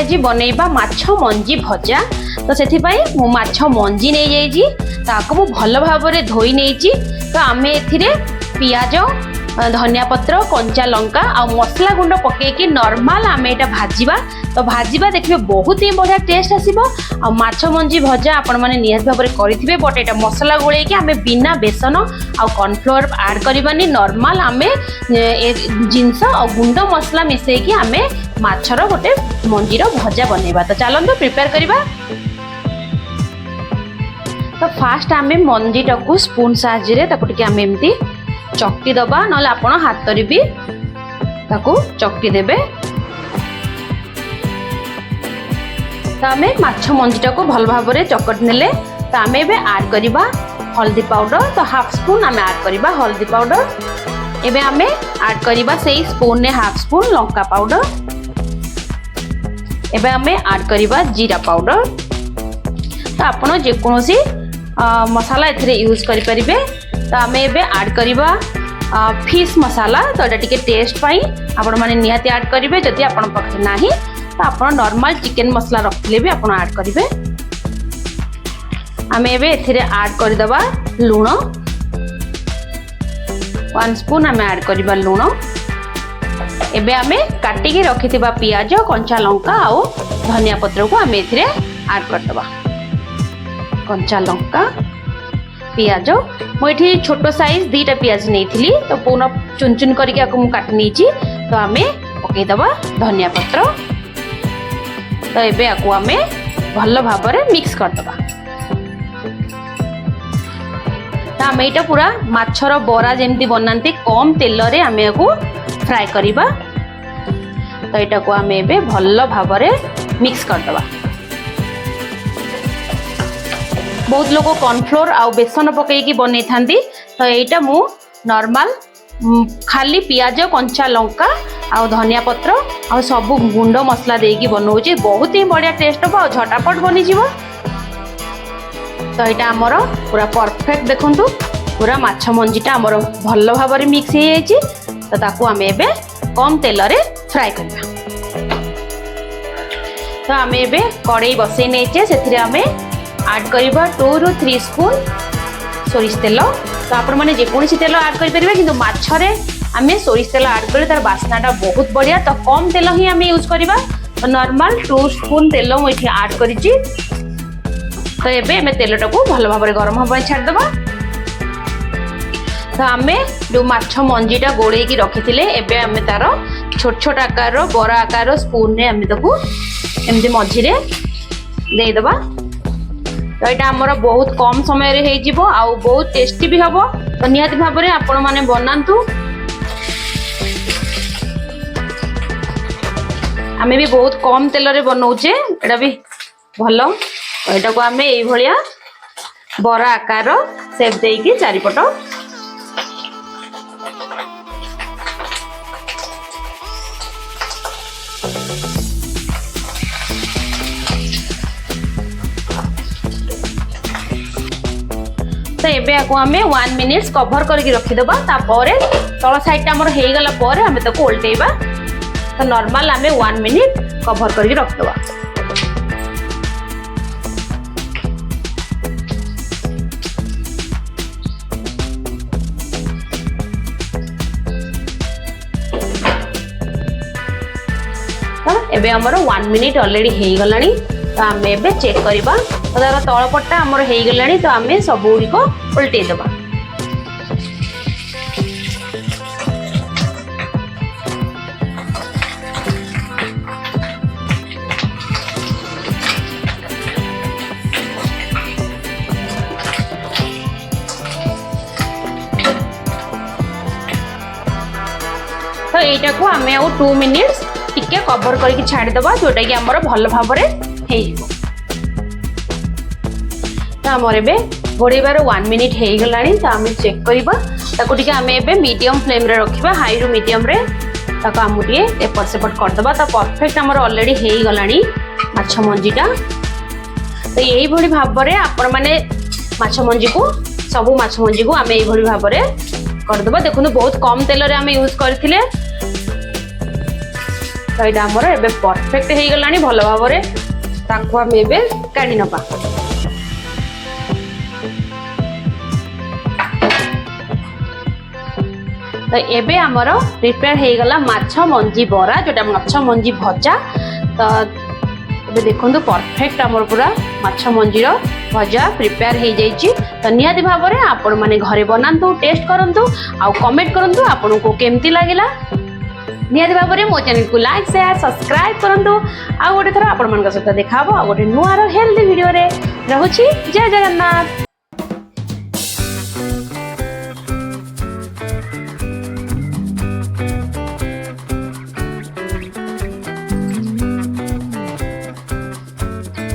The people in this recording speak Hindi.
आज बनैबा माछ मंजी भजा। तो से मु माछ मंजी नहीं जाइए ताको मु भल भाव में धोई नहीं। तो आम ए पियाज धनिया पत्र कंचा लंका आ मसला गुंड पकईकि नॉर्मल आम एटा भाजीबा। तो भाजीबा देखिए बहुत ही बढ़िया टेस्ट आसीबो। आ माछ मंजी भजा आपण माने निहात भाव में करिथिबे। बट एटा मसला गोळेकी आम बिना बेसन आ कॉर्नफ्लोर ऐड करबानी नॉर्मल आम जिनस आ गुंड मसला मिसेकी आम माछर गोटे मंजीर भजा बनैबा। तो चलंतु प्रिपेयर करबा। तो फास्ट आम मंजीटा को स्पून साहाय्य ताको टिके आम एमती चकटी दबा ना आपण हाथ भी ताको चकटी देबे। तो आम माछ मंजीटा को भल भाव में चकट नेले। तो आम एबे ऐड करबा हल्दी पाउडर। तो हाफ स्पून आम ऐड करबा हल्दी पाउडर। एबे आम ऐड करबा सेही स्पून ने हाफ स्पून लंका पाउडर। एबे आम ऐड करबा जीरा पाउडर। तो आपण जेकोसी मसाला एथिरे यूज करि परिबे। तो आम एबे ऐड करबा फिश मसाला। तो एटा टिके टेस्ट पाई आपण माने निहाती ऐड करिवे। जदि आपण पाखे नाही तो आपण नॉर्मल चिकन मसला रखले भी आपण ऐड करिवे। आम एबे एथिरे ऐड कर दबा लूण 1 स्पून आम ऐड करबा लूण। एबे आम काटिकी रखिथिबा पियाज कंचा लंका आ धनिया पत्र को आम एथिरे ऐड कर दबा। कंचा लंका पियाज मुझे छोट साइज 2टा पियाज नहीं तो पूर्ण चुन चुन करके काट नहीं। तो आम पकईदबा धनिया पत्र। तो एबे आकु आम भल भाव में मिक्स करदबा। तो आम यहाँ पूरा माछर बरा जमी बनाते कम तेल रे आम फ्राए करबा। तो यहाँ को आम एबे भल भाव में मिक्स करदबा। बहुत लोग कॉर्नफ्लोर आ बेसन पकईकी बनई थांती। तो यहाँ मु नॉर्मल खाली पियाज कंचा लंका आ धनिया पत्र आ सब गुंड मसला देकी बनाऊे। बहुत ही बढ़िया टेस्ट हो झटापट बनी जीवो। तो यहाँ आमर पूरा परफेक्ट देखंतु पूरा माछ मंजीटा आमर भल भाव में मिक्स हो जाइए। तो ताकू आम एबे कम तेल रे फ्राए करबा। तो आम एबे कड़ाई बसई नहींचे से आम ऐड करबा 2 ରୁ 3 स्पून सोरिष तेल। तो आपण माने जेकोसी तेल ऐड करि परिबे किंतु माछरे आमे सोरिष तेल ऐड करले तार बास्नाटा बहुत बढ़िया। तो कम तेल ही आमे यूज करबा। तो नॉर्मल 2 स्पून तेल मु इठी ऐड करिछि। तो एबे आमे तेलटा को भल भाव में गरम होबा छाड़ देबा। तो आमे जो माछ मंजीटा गोळेई की रखिथिले एबे आमे तार छोट छोट आकार बड़ा आकार स्पून ने आमे ताको एमदी मझी रे दे देबा। तो यहाँ आमर बहुत कम समय रे हो बहुत टेस्टी भी हम। तो निहाती भाव में आपण माने बनातु। आम भी बहुत कम तेल रे बनाऊे एटा भी भल। यहाँ को आम ये बरा आकार सेप देकी चारिपट तो एबे आको आमे 1 मिनिट्स कवर करके रखिदबा। तापरे तल साइड आमर हो गला परे आमे ताको उल्टेबा। तो नॉर्मल आमे 1 मिनिट कवर करके रखदबा। तो एबे आमर 1 मिनिट ऑलरेडी हो गलानी। तो आम एबे चेक करबा। तो तार तलपटा आमर हो गलानी। तो आम सब गुड़िक उल्टे देबा। तो यहाँ को आम 2 मिनिट्स टिके कवर करके छाड़देबा जोटा कि आमर भल भाव में हो। तो आमर एबे घोड़ेबार 1 मिनिट हो गलानी। तो आम चेक करबा। ताको टिके आम एबे मीडियम फ्लेम रे रखिबा। हाई रु मीडियम रे ताको आम टिके एपट सेपट करदबा। तो परफेक्ट आमर ऑलरेडी हो गलानी माछ मंजीटा। तो यही भली भाव में आपण माने माछ मंजी को सब माछ मंजी को आम यही भाव में करदबा। देखो बहुत कम तेल रे आम यूज करथिले। तो यहाँ आमर ए परफेक्ट हो गला भल भाव ताकू आम ए काढ़ी नवा तो एबे आमर प्रिपेयर हो गला माछ मंजी बरा जोटा माछ मंजी भजा तो एबे देखंतु परफेक्ट आमर पूरा माछ मंजीर भजा प्रिपेयर हो जाइए तो निहाती भाव में आपण मैंने घरे बनातु टेस्ट करंतु आउ कमेंट करंतु आपन को केमती लागला निहाती भाव में मो चैनल को लाइक शेयर सब्सक्राइब करंतु आ गोटे थर आपण मन सहित देखा आ गोटे नुआर हेल्दी वीडियो रे रहूची जय जगन्नाथ।